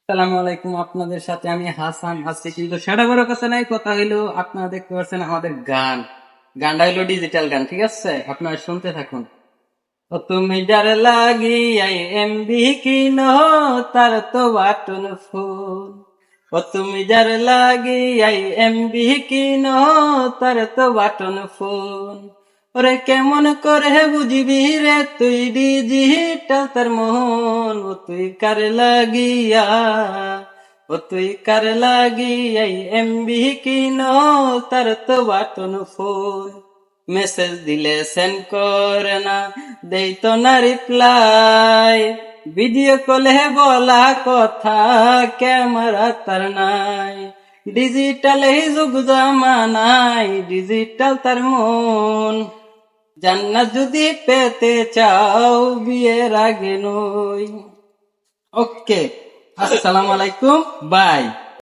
সালামু আলাইকুম। আপনাদের সাথে আমি হাসান আছি, কিন্তু সেটা বড় কথা নাই। কথা হইলো, আপনারা দেখতে পাচ্ছেন আমাদের গানটা হইলো ডিজিটাল গান, ঠিক আছে? আপনারা শুনতে থাকুন। ও তুমি যার লাগিয়াই এমবি কিনো, তার তো বাটন ফোন। ও তুমি যার লাগিয়াই এমবি কিনো, তার তো বাটন ফোন। ওরে কেমন করে বুঝবি রে তুই ডিজিটাল তার মোহন। ও তুই কার লাগিয়া, ও তুই কার লাগিয়াই এমবি কিনো, তার তো বাটন ফোন। মেসেজ দিলে সেন্ড করে না, দেই তো না রিপ্লাই। ভিডিও কলে বলা কথা, ক্যামেরা তার নাই। ডিজিটাল এই যুগ জামানায়, ডিজিটাল তার মন। জান্নাত যদি পেতে চাও, বিয়ের আগে নই। ওকে, আসসালামু আলাইকুম, বাই।